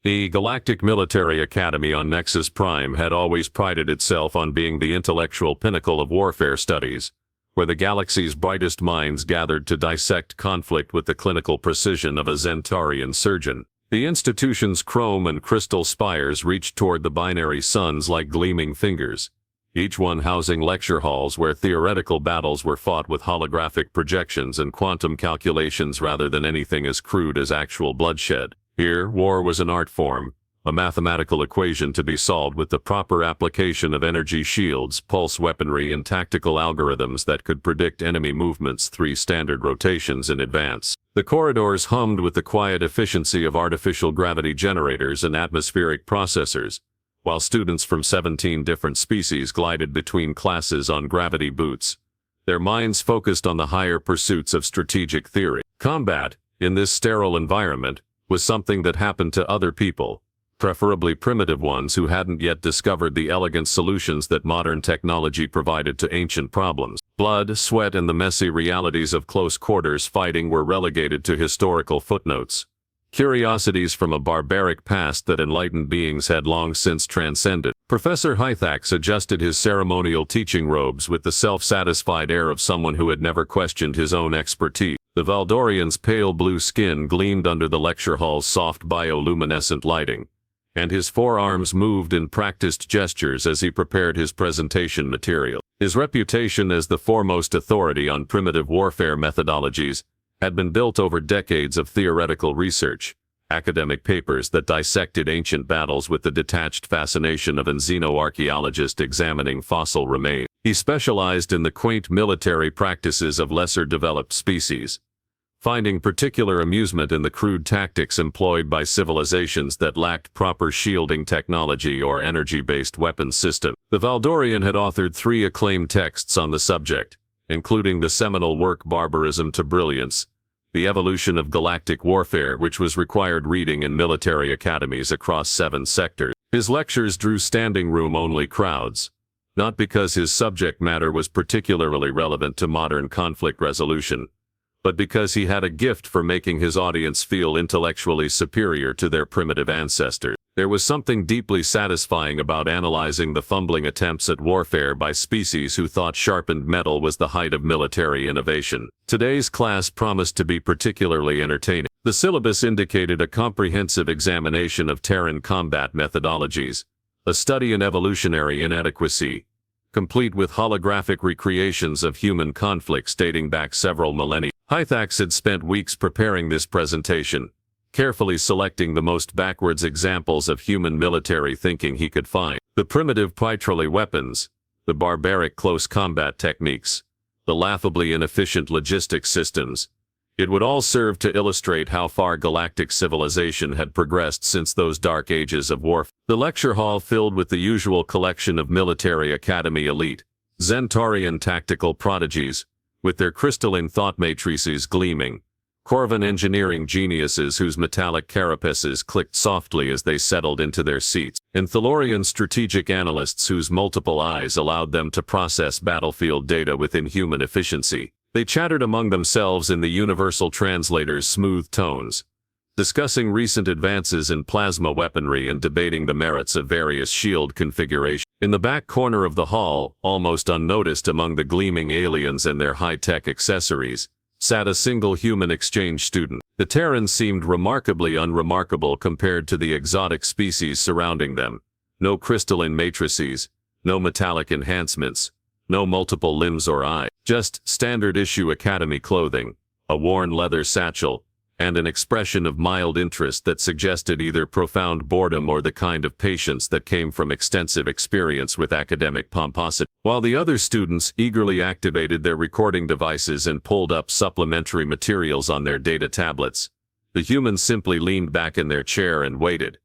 The Galactic Military Academy on Nexus Prime had always prided itself on being the intellectual pinnacle of warfare studies, where the galaxy's brightest minds gathered to dissect conflict with the clinical precision of a Zentaurian surgeon. The institution's chrome and crystal spires reached toward the binary suns like gleaming fingers, each one housing lecture halls where theoretical battles were fought with holographic projections and quantum calculations rather than anything as crude as actual bloodshed. Here, war was an art form, a mathematical equation to be solved with the proper application of energy shields, pulse weaponry, and tactical algorithms that could predict enemy movements 3 standard rotations in advance. The corridors hummed with the quiet efficiency of artificial gravity generators and atmospheric processors, while students from 17 different species glided between classes on gravity boots, their minds focused on the higher pursuits of strategic theory. Combat, in this sterile environment, was something that happened to other people, preferably primitive ones who hadn't yet discovered the elegant solutions that modern technology provided to ancient problems. Blood, sweat, and the messy realities of close quarters fighting were relegated to historical footnotes, curiosities from a barbaric past that enlightened beings had long since transcended. Professor Hythax adjusted his ceremonial teaching robes with the self-satisfied air of someone who had never questioned his own expertise. The Valdorian's pale blue skin gleamed under the lecture hall's soft bioluminescent lighting, and his forearms moved in practiced gestures as he prepared his presentation material. His reputation as the foremost authority on primitive warfare methodologies had been built over decades of theoretical research, academic papers that dissected ancient battles with the detached fascination of an xenoarchaeologist examining fossil remains. He specialized in the quaint military practices of lesser-developed species, finding particular amusement in the crude tactics employed by civilizations that lacked proper shielding technology or energy-based weapons systems. The Valdorian had authored 3 acclaimed texts on the subject, including the seminal work Barbarism to Brilliance, The Evolution of Galactic Warfare, which was required reading in military academies across 7 sectors. His lectures drew standing room-only crowds, not because his subject matter was particularly relevant to modern conflict resolution, but because he had a gift for making his audience feel intellectually superior to their primitive ancestors. There was something deeply satisfying about analyzing the fumbling attempts at warfare by species who thought sharpened metal was the height of military innovation. Today's class promised to be particularly entertaining. The syllabus indicated a comprehensive examination of Terran combat methodologies, a study in evolutionary inadequacy, complete with holographic recreations of human conflicts dating back several millennia. Hythax had spent weeks preparing this presentation, carefully selecting the most backwards examples of human military thinking he could find. The primitive Pytrole weapons, the barbaric close combat techniques, the laughably inefficient logistics systems. It would all serve to illustrate how far galactic civilization had progressed since those dark ages of warfare. The lecture hall filled with the usual collection of military academy elite, Zentaurian tactical prodigies, with their crystalline thought matrices gleaming, Corvan engineering geniuses whose metallic carapaces clicked softly as they settled into their seats, and Thalorian strategic analysts whose multiple eyes allowed them to process battlefield data with inhuman efficiency. They chattered among themselves in the universal translator's smooth tones, discussing recent advances in plasma weaponry and debating the merits of various shield configurations. In the back corner of the hall, almost unnoticed among the gleaming aliens and their high-tech accessories, sat a single human exchange student. The Terrans seemed remarkably unremarkable compared to the exotic species surrounding them. No crystalline matrices, no metallic enhancements, no multiple limbs or eyes, just standard-issue academy clothing, a worn leather satchel, and an expression of mild interest that suggested either profound boredom or the kind of patience that came from extensive experience with academic pomposity. While the other students eagerly activated their recording devices and pulled up supplementary materials on their data tablets, the humans simply leaned back in their chair and waited.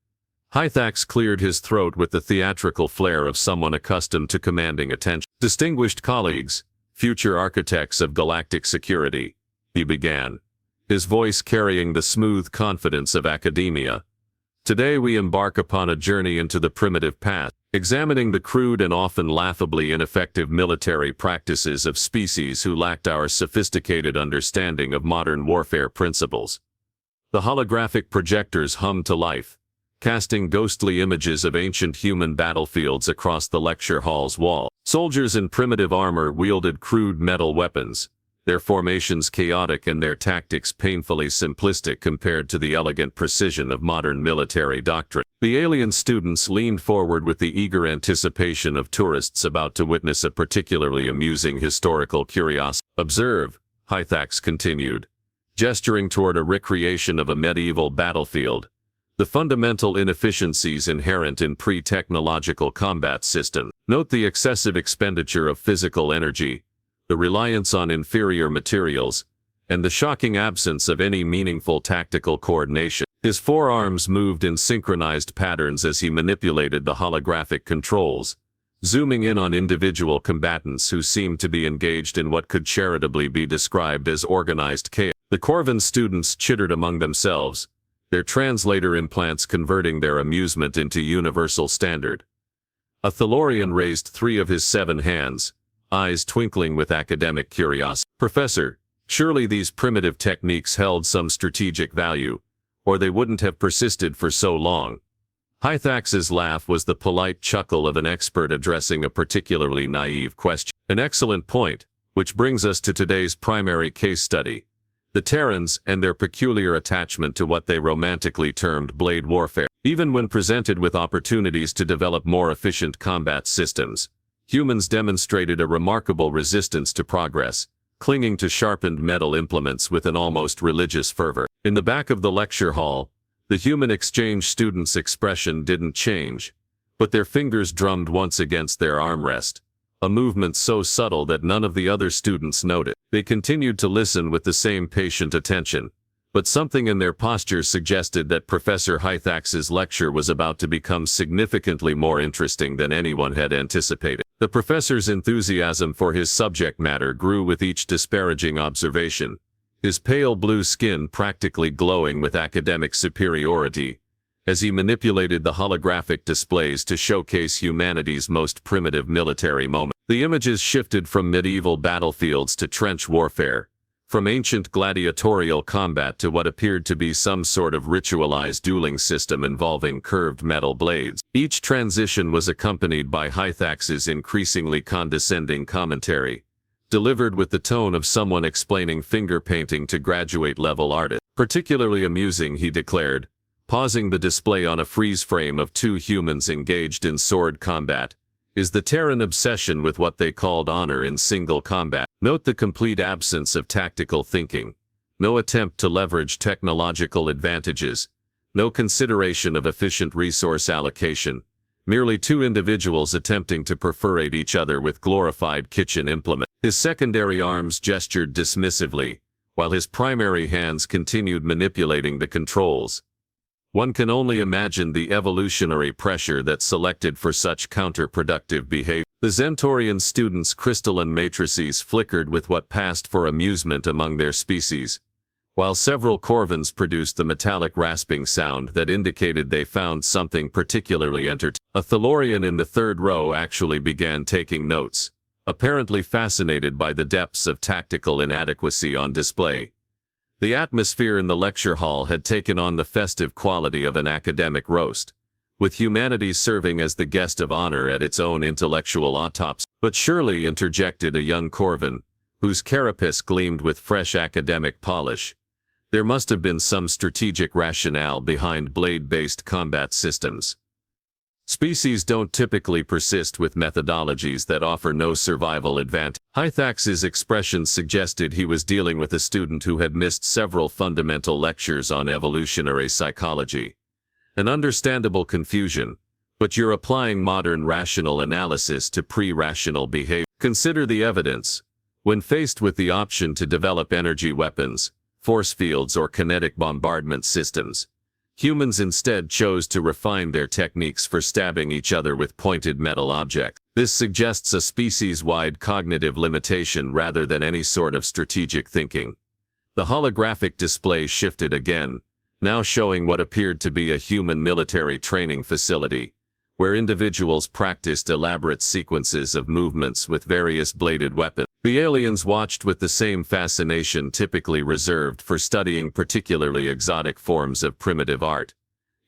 Hythax cleared his throat with the theatrical flair of someone accustomed to commanding attention. "Distinguished colleagues, future architects of galactic security," he began, his voice carrying the smooth confidence of academia. "Today we embark upon a journey into the primitive past, examining the crude and often laughably ineffective military practices of species who lacked our sophisticated understanding of modern warfare principles." The holographic projectors hummed to life, casting ghostly images of ancient human battlefields across the lecture hall's wall. Soldiers in primitive armor wielded crude metal weapons, their formations chaotic and their tactics painfully simplistic compared to the elegant precision of modern military doctrine. The alien students leaned forward with the eager anticipation of tourists about to witness a particularly amusing historical curiosity. "Observe," Hythax continued, gesturing toward a recreation of a medieval battlefield, "the fundamental inefficiencies inherent in pre-technological combat systems. Note the excessive expenditure of physical energy, the reliance on inferior materials, and the shocking absence of any meaningful tactical coordination." His forearms moved in synchronized patterns as he manipulated the holographic controls, zooming in on individual combatants who seemed to be engaged in what could charitably be described as organized chaos. The Corvin students chittered among themselves, their translator implants converting their amusement into universal standard. A Thalorian raised 3 of his 7 hands, eyes twinkling with academic curiosity. "Professor, surely these primitive techniques held some strategic value, or they wouldn't have persisted for so long." Hythax's laugh was the polite chuckle of an expert addressing a particularly naive question. "An excellent point, which brings us to today's primary case study, the Terrans and their peculiar attachment to what they romantically termed blade warfare. Even when presented with opportunities to develop more efficient combat systems, humans demonstrated a remarkable resistance to progress, clinging to sharpened metal implements with an almost religious fervor." In the back of the lecture hall, the human exchange students' expression didn't change, but their fingers drummed once against their armrest, a movement so subtle that none of the other students noted. They continued to listen with the same patient attention, but something in their postures suggested that Professor Hythax's lecture was about to become significantly more interesting than anyone had anticipated. The professor's enthusiasm for his subject matter grew with each disparaging observation, his pale blue skin practically glowing with academic superiority, as he manipulated the holographic displays to showcase humanity's most primitive military moment. The images shifted from medieval battlefields to trench warfare, from ancient gladiatorial combat to what appeared to be some sort of ritualized dueling system involving curved metal blades. Each transition was accompanied by Hythax's increasingly condescending commentary, delivered with the tone of someone explaining finger painting to graduate-level artists. "Particularly amusing," he declared, pausing the display on a freeze frame of 2 humans engaged in sword combat, "is the Terran obsession with what they called honor in single combat. Note the complete absence of tactical thinking, no attempt to leverage technological advantages, no consideration of efficient resource allocation, merely 2 individuals attempting to perforate each other with glorified kitchen implements." His secondary arms gestured dismissively, while his primary hands continued manipulating the controls. One can only imagine the evolutionary pressure that selected for such counterproductive behavior. The Zentorian students' crystalline matrices flickered with what passed for amusement among their species, while several Corvins produced the metallic rasping sound that indicated they found something particularly entertaining. A Thalorian in the 3rd row actually began taking notes, apparently fascinated by the depths of tactical inadequacy on display. The atmosphere in the lecture hall had taken on the festive quality of an academic roast, with humanity serving as the guest of honor at its own intellectual autopsy. "But surely," interjected a young Corvin, whose carapace gleamed with fresh academic polish, "there must have been some strategic rationale behind blade-based combat systems. Species don't typically persist with methodologies that offer no survival advantage." Hythax's expression suggested he was dealing with a student who had missed several fundamental lectures on evolutionary psychology. An understandable confusion, but you're applying modern rational analysis to pre-rational behavior. Consider the evidence. When faced with the option to develop energy weapons, force fields or kinetic bombardment systems, humans instead chose to refine their techniques for stabbing each other with pointed metal objects. This suggests a species-wide cognitive limitation rather than any sort of strategic thinking. The holographic display shifted again, now showing what appeared to be a human military training facility, where individuals practiced elaborate sequences of movements with various bladed weapons. The aliens watched with the same fascination typically reserved for studying particularly exotic forms of primitive art,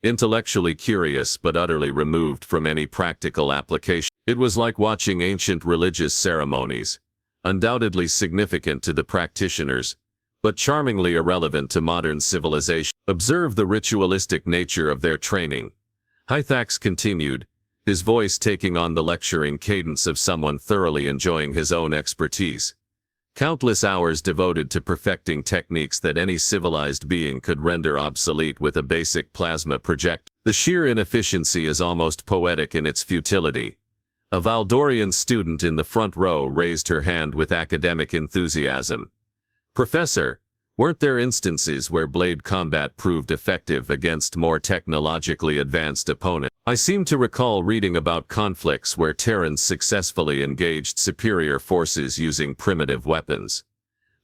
intellectually curious but utterly removed from any practical application. It was like watching ancient religious ceremonies, undoubtedly significant to the practitioners, but charmingly irrelevant to modern civilization. Observe the ritualistic nature of their training. Hythax continued, his voice taking on the lecturing cadence of someone thoroughly enjoying his own expertise. Countless hours devoted to perfecting techniques that any civilized being could render obsolete with a basic plasma projector. The sheer inefficiency is almost poetic in its futility. A Valdorian student in the front row raised her hand with academic enthusiasm. Professor, weren't there instances where blade combat proved effective against more technologically advanced opponents? I seem to recall reading about conflicts where Terrans successfully engaged superior forces using primitive weapons.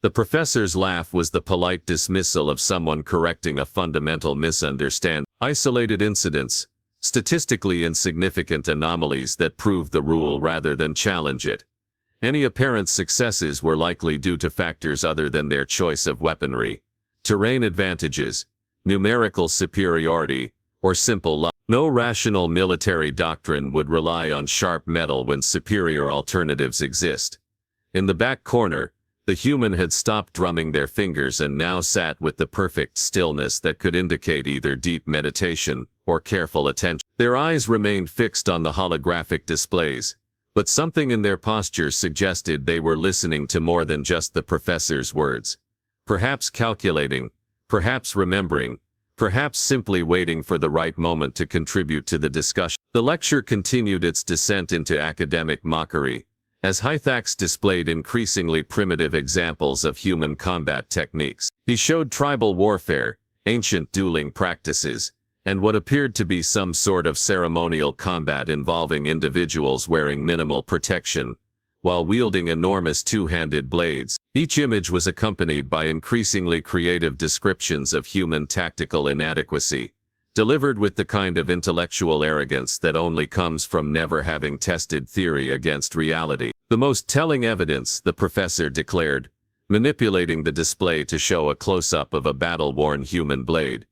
The professor's laugh was the polite dismissal of someone correcting a fundamental misunderstanding. Isolated incidents, statistically insignificant anomalies that prove the rule rather than challenge it. Any apparent successes were likely due to factors other than their choice of weaponry, terrain advantages, numerical superiority, or simple luck. No rational military doctrine would rely on sharp metal when superior alternatives exist. In the back corner, the human had stopped drumming their fingers and now sat with the perfect stillness that could indicate either deep meditation or careful attention. Their eyes remained fixed on the holographic displays, but something in their posture suggested they were listening to more than just the professor's words. Perhaps calculating, perhaps remembering, perhaps simply waiting for the right moment to contribute to the discussion. The lecture continued its descent into academic mockery, as Hythax displayed increasingly primitive examples of human combat techniques. He showed tribal warfare, ancient dueling practices, and what appeared to be some sort of ceremonial combat involving individuals wearing minimal protection, while wielding enormous two-handed blades. Each image was accompanied by increasingly creative descriptions of human tactical inadequacy, delivered with the kind of intellectual arrogance that only comes from never having tested theory against reality. The most telling evidence, the professor declared, manipulating the display to show a close-up of a battle-worn human blade,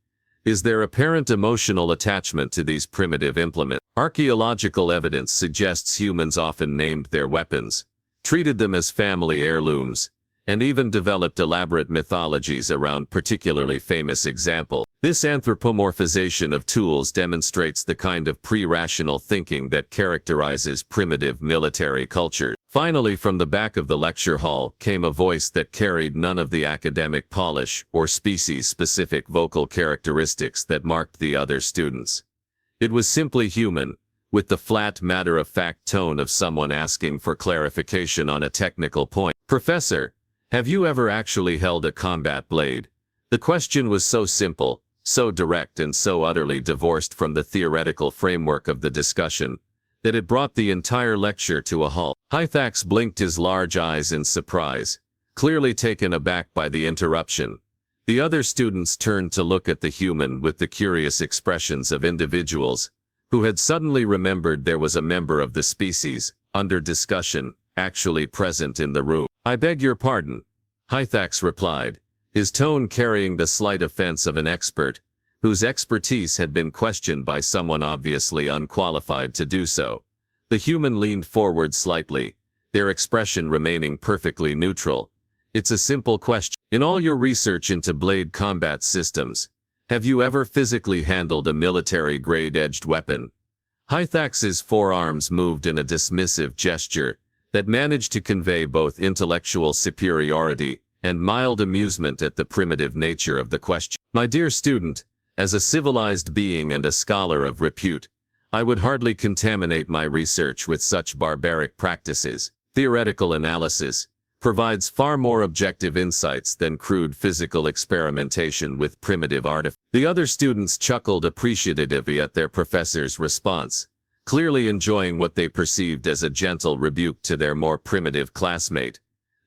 is their apparent emotional attachment to these primitive implements. Archaeological evidence suggests humans often named their weapons, treated them as family heirlooms, and even developed elaborate mythologies around particularly famous examples. This anthropomorphization of tools demonstrates the kind of pre-rational thinking that characterizes primitive military culture. Finally, from the back of the lecture hall came a voice that carried none of the academic polish or species-specific vocal characteristics that marked the other students. It was simply human, with the flat matter-of-fact tone of someone asking for clarification on a technical point. Professor, have you ever actually held a combat blade? The question was so simple, so direct and so utterly divorced from the theoretical framework of the discussion, that it brought the entire lecture to a halt. Hythax blinked his large eyes in surprise, clearly taken aback by the interruption. The other students turned to look at the human with the curious expressions of individuals who had suddenly remembered there was a member of the species, under discussion, actually present in the room. I beg your pardon, Hythax replied, his tone carrying the slight offense of an expert, whose expertise had been questioned by someone obviously unqualified to do so. The human leaned forward slightly, their expression remaining perfectly neutral. It's a simple question. In all your research into blade combat systems, have you ever physically handled a military-grade edged weapon? Hythax's forearms moved in a dismissive gesture that managed to convey both intellectual superiority and mild amusement at the primitive nature of the question. My dear student, as a civilized being and a scholar of repute, I would hardly contaminate my research with such barbaric practices. Theoretical analysis provides far more objective insights than crude physical experimentation with primitive artifacts. The other students chuckled appreciatively at their professor's response, clearly enjoying what they perceived as a gentle rebuke to their more primitive classmate.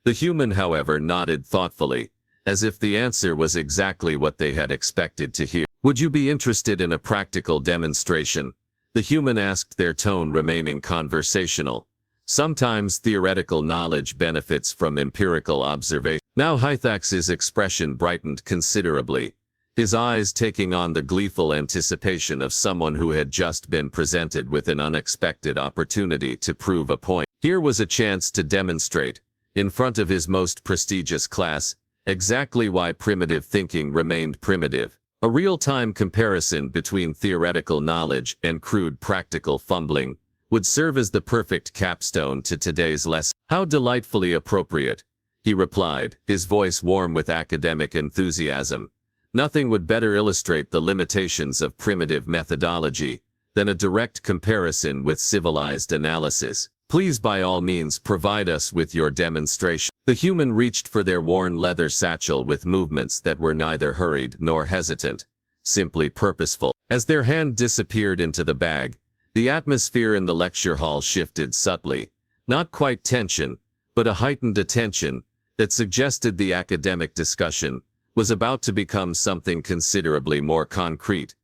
The human, however, nodded thoughtfully, as if the answer was exactly what they had expected to hear. Would you be interested in a practical demonstration? The human asked, their tone remaining conversational. Sometimes theoretical knowledge benefits from empirical observation. Now Hythax's expression brightened considerably, his eyes taking on the gleeful anticipation of someone who had just been presented with an unexpected opportunity to prove a point. Here was a chance to demonstrate, in front of his most prestigious class, exactly why primitive thinking remained primitive. A real-time comparison between theoretical knowledge and crude practical fumbling would serve as the perfect capstone to today's lesson. How delightfully appropriate, he replied, his voice warm with academic enthusiasm. Nothing would better illustrate the limitations of primitive methodology than a direct comparison with civilized analysis. Please by all means provide us with your demonstration. The human reached for their worn leather satchel with movements that were neither hurried nor hesitant, simply purposeful. As their hand disappeared into the bag, the atmosphere in the lecture hall shifted subtly, not quite tension, but a heightened attention that suggested the academic discussion was about to become something considerably more concrete.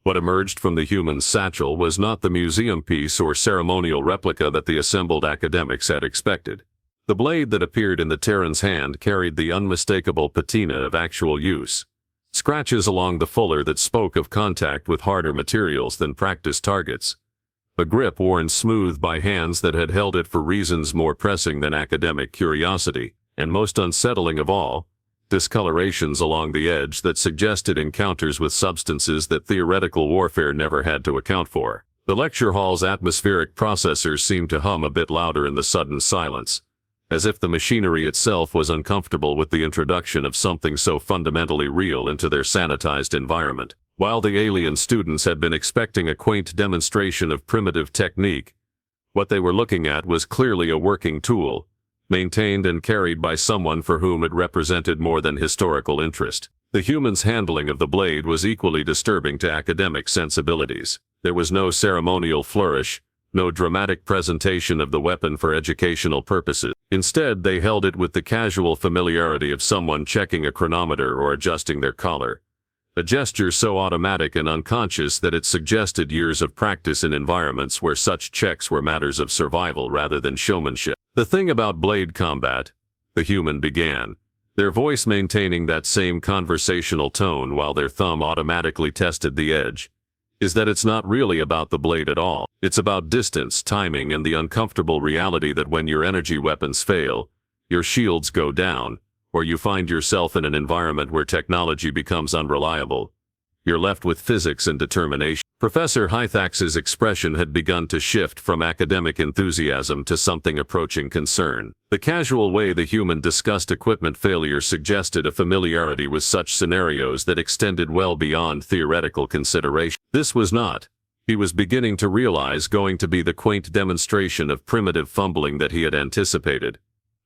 What emerged from the human satchel was not the museum piece or ceremonial replica that the assembled academics had expected. The blade that appeared in the Terran's hand carried the unmistakable patina of actual use. Scratches along the fuller that spoke of contact with harder materials than practice targets. A grip worn smooth by hands that had held it for reasons more pressing than academic curiosity, and most unsettling of all, discolorations along the edge that suggested encounters with substances that theoretical warfare never had to account for. The lecture hall's atmospheric processors seemed to hum a bit louder in the sudden silence, as if the machinery itself was uncomfortable with the introduction of something so fundamentally real into their sanitized environment. While the alien students had been expecting a quaint demonstration of primitive technique, what they were looking at was clearly a working tool, maintained and carried by someone for whom it represented more than historical interest. The human's handling of the blade was equally disturbing to academic sensibilities. There was no ceremonial flourish, no dramatic presentation of the weapon for educational purposes. Instead, they held it with the casual familiarity of someone checking a chronometer or adjusting their collar. A gesture so automatic and unconscious that it suggested years of practice in environments where such checks were matters of survival rather than showmanship. The thing about blade combat, the human began, their voice maintaining that same conversational tone while their thumb automatically tested the edge, is that it's not really about the blade at all. It's about distance, timing, and the uncomfortable reality that when your energy weapons fail, your shields go down, or you find yourself in an environment where technology becomes unreliable, you're left with physics and determination. Professor Hythax's expression had begun to shift from academic enthusiasm to something approaching concern. The casual way the human discussed equipment failure suggested a familiarity with such scenarios that extended well beyond theoretical consideration. This was not, he was beginning to realize, going to be the quaint demonstration of primitive fumbling that he had anticipated.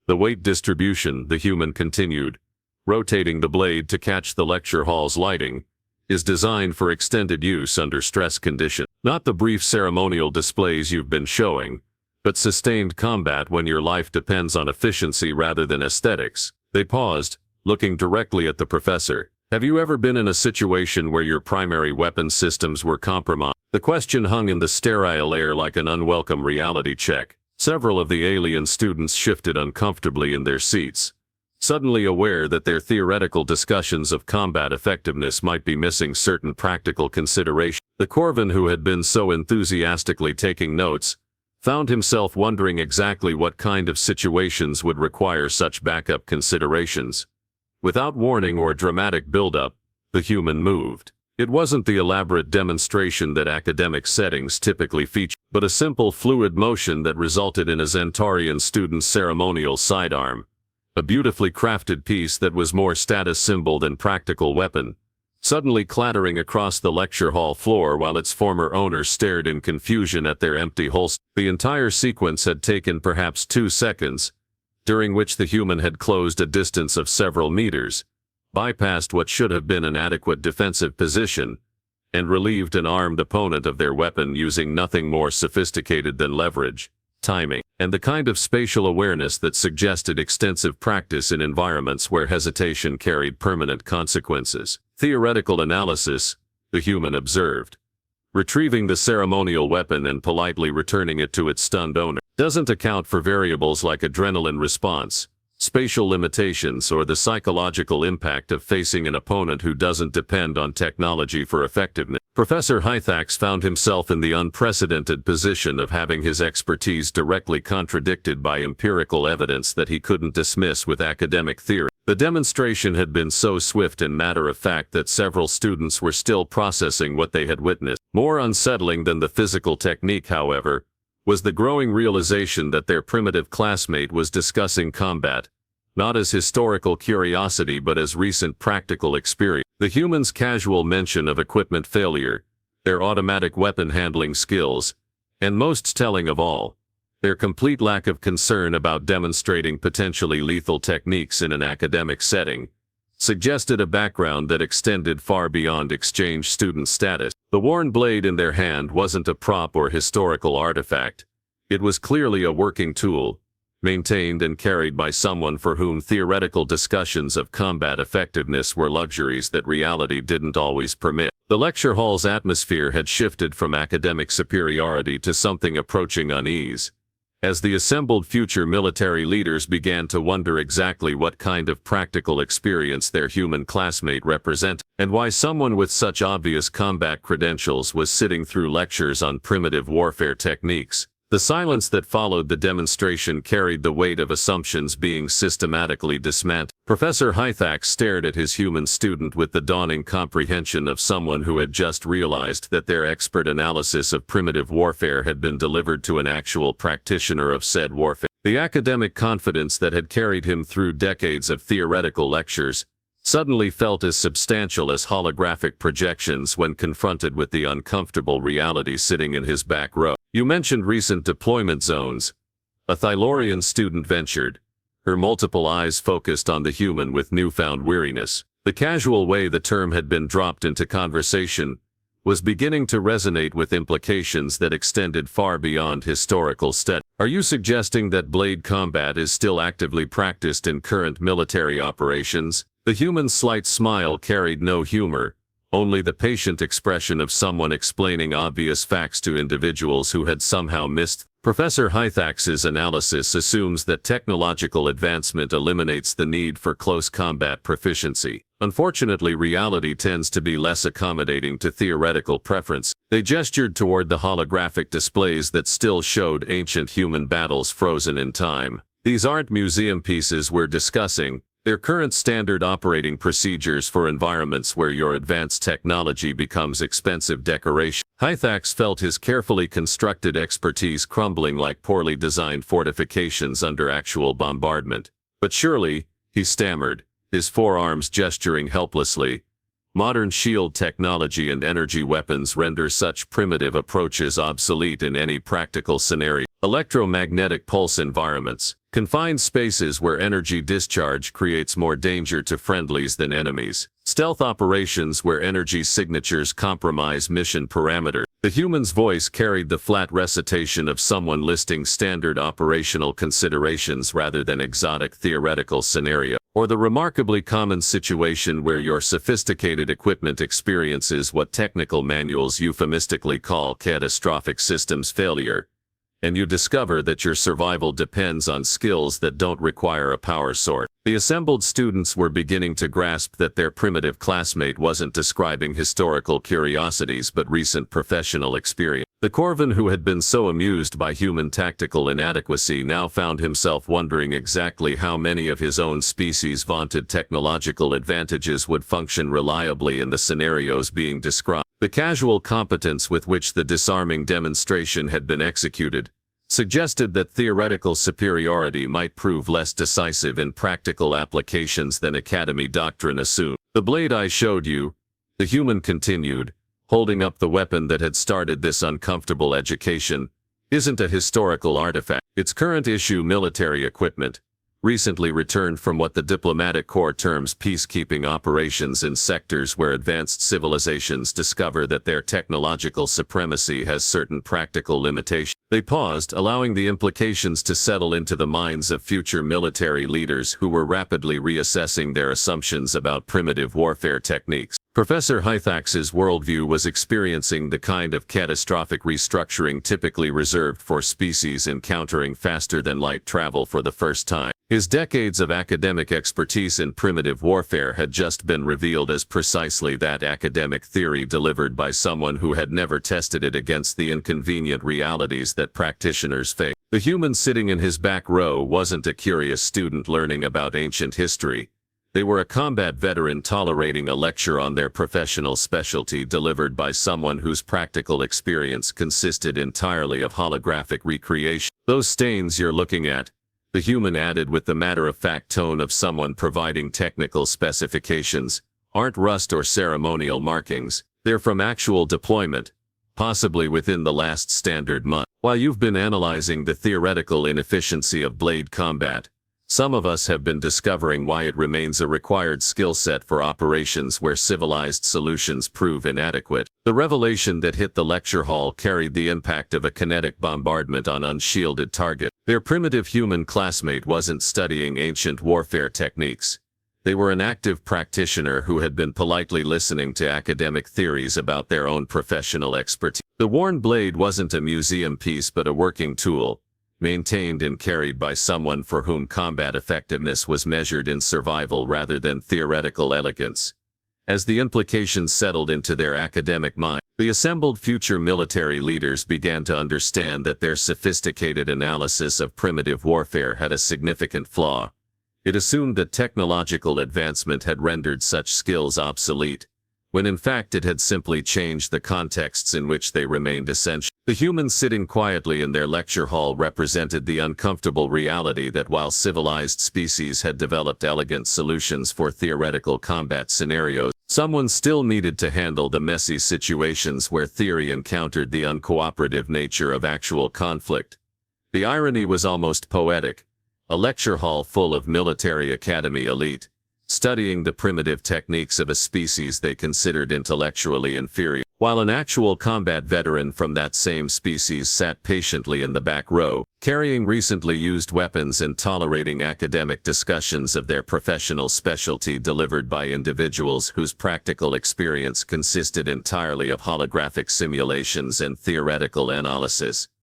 The weight distribution, the human continued, rotating the blade to catch the lecture hall's lighting, is designed for extended use under stress conditions. Not the brief ceremonial displays you've been showing, but sustained combat when your life depends on efficiency rather than aesthetics. They paused, looking directly at the professor. Have you ever been in a situation where your primary weapon systems were compromised? The question hung in the sterile air like an unwelcome reality check. Several of the alien students shifted uncomfortably in their seats, suddenly aware that their theoretical discussions of combat effectiveness might be missing certain practical considerations. The Corvin, who had been so enthusiastically taking notes, found himself wondering exactly what kind of situations would require such backup considerations. Without warning or dramatic buildup, the human moved. It wasn't the elaborate demonstration that academic settings typically feature, but a simple fluid motion that resulted in a Zentarian student's ceremonial sidearm, a beautifully crafted piece that was more status symbol than practical weapon, suddenly clattering across the lecture hall floor while its former owner stared in confusion at their empty holster. The entire sequence had taken perhaps 2 seconds, during which the human had closed a distance of several meters, bypassed what should have been an adequate defensive position, and relieved an armed opponent of their weapon using nothing more sophisticated than leverage, timing, and the kind of spatial awareness that suggested extensive practice in environments where hesitation carried permanent consequences. Theoretical analysis, the human observed, retrieving the ceremonial weapon and politely returning it to its stunned owner, doesn't account for variables like adrenaline response, spatial limitations or the psychological impact of facing an opponent who doesn't depend on technology for effectiveness. Professor Hythax found himself in the unprecedented position of having his expertise directly contradicted by empirical evidence that he couldn't dismiss with academic theory. The demonstration had been so swift and matter-of-fact that several students were still processing what they had witnessed. More unsettling than the physical technique, however, was the growing realization that their primitive classmate was discussing combat, not as historical curiosity but as recent practical experience. The humans' casual mention of equipment failure, their automatic weapon handling skills, and most telling of all, their complete lack of concern about demonstrating potentially lethal techniques in an academic setting, suggested a background that extended far beyond exchange student status. The worn blade in their hand wasn't a prop or historical artifact. It was clearly a working tool, maintained and carried by someone for whom theoretical discussions of combat effectiveness were luxuries that reality didn't always permit. The lecture hall's atmosphere had shifted from academic superiority to something approaching unease, as the assembled future military leaders began to wonder exactly what kind of practical experience their human classmate represented, and why someone with such obvious combat credentials was sitting through lectures on primitive warfare techniques. The silence that followed the demonstration carried the weight of assumptions being systematically dismantled. Professor Hythax stared at his human student with the dawning comprehension of someone who had just realized that their expert analysis of primitive warfare had been delivered to an actual practitioner of said warfare. The academic confidence that had carried him through decades of theoretical lectures suddenly felt as substantial as holographic projections when confronted with the uncomfortable reality sitting in his back row. "You mentioned recent deployment zones," a Thylorian student ventured, her multiple eyes focused on the human with newfound weariness. The casual way the term had been dropped into conversation was beginning to resonate with implications that extended far beyond historical study. "Are you suggesting that blade combat is still actively practiced in current military operations?" The human's slight smile carried no humor, only the patient expression of someone explaining obvious facts to individuals who had somehow missed. Professor Hythax's analysis assumes that technological advancement eliminates the need for close combat proficiency. Unfortunately, reality tends to be less accommodating to theoretical preference. They gestured toward the holographic displays that still showed ancient human battles frozen in time. "These aren't museum pieces we're discussing. They're current standard operating procedures for environments where your advanced technology becomes expensive decoration." Hythax felt his carefully constructed expertise crumbling like poorly designed fortifications under actual bombardment. "But surely," he stammered, his forearms gesturing helplessly, "modern shield technology and energy weapons render such primitive approaches obsolete in any practical scenario. Electromagnetic pulse environments, confined spaces where energy discharge creates more danger to friendlies than enemies, stealth operations where energy signatures compromise mission parameters." The human's voice carried the flat recitation of someone listing standard operational considerations rather than exotic theoretical scenario, or the remarkably common situation where your sophisticated equipment experiences what technical manuals euphemistically call catastrophic systems failure, and you discover that your survival depends on skills that don't require a power source. The assembled students were beginning to grasp that their primitive classmate wasn't describing historical curiosities but recent professional experience. The Corvin who had been so amused by human tactical inadequacy now found himself wondering exactly how many of his own species' vaunted technological advantages would function reliably in the scenarios being described. The casual competence with which the disarming demonstration had been executed suggested that theoretical superiority might prove less decisive in practical applications than academy doctrine assumed. "The blade I showed you," the human continued, holding up the weapon that had started this uncomfortable education, "isn't a historical artifact. It's current issue military equipment, recently returned from what the diplomatic corps terms peacekeeping operations in sectors where advanced civilizations discover that their technological supremacy has certain practical limitations." They paused, allowing the implications to settle into the minds of future military leaders who were rapidly reassessing their assumptions about primitive warfare techniques. Professor Hythax's worldview was experiencing the kind of catastrophic restructuring typically reserved for species encountering faster-than-light travel for the first time. His decades of academic expertise in primitive warfare had just been revealed as precisely that academic theory delivered by someone who had never tested it against the inconvenient realities that practitioners face. The human sitting in his back row wasn't a curious student learning about ancient history. They were a combat veteran tolerating a lecture on their professional specialty delivered by someone whose practical experience consisted entirely of holographic recreation. Those stains you're looking at, the human added with the matter-of-fact tone of someone providing technical specifications, aren't rust or ceremonial markings. They're from actual deployment, possibly within the last standard month. While you've been analyzing the theoretical inefficiency of blade combat, some of us have been discovering why it remains a required skill set for operations where civilized solutions prove inadequate. The revelation that hit the lecture hall carried the impact of a kinetic bombardment on unshielded target. Their primitive human classmate wasn't studying ancient warfare techniques. They were an active practitioner who had been politely listening to academic theories about their own professional expertise. The worn blade wasn't a museum piece but a working tool, maintained and carried by someone for whom combat effectiveness was measured in survival rather than theoretical elegance. As the implications settled into their academic mind, the assembled future military leaders began to understand that their sophisticated analysis of primitive warfare had a significant flaw. It assumed that technological advancement had rendered such skills obsolete, when in fact it had simply changed the contexts in which they remained essential. The humans sitting quietly in their lecture hall represented the uncomfortable reality that while civilized species had developed elegant solutions for theoretical combat scenarios, someone still needed to handle the messy situations where theory encountered the uncooperative nature of actual conflict. The irony was almost poetic. A lecture hall full of military academy elite, studying the primitive techniques of a species they considered intellectually inferior, while an actual combat veteran from that same species sat patiently in the back row, carrying recently used weapons and tolerating academic discussions of their professional specialty delivered by individuals whose practical experience consisted entirely of holographic simulations and theoretical analysis.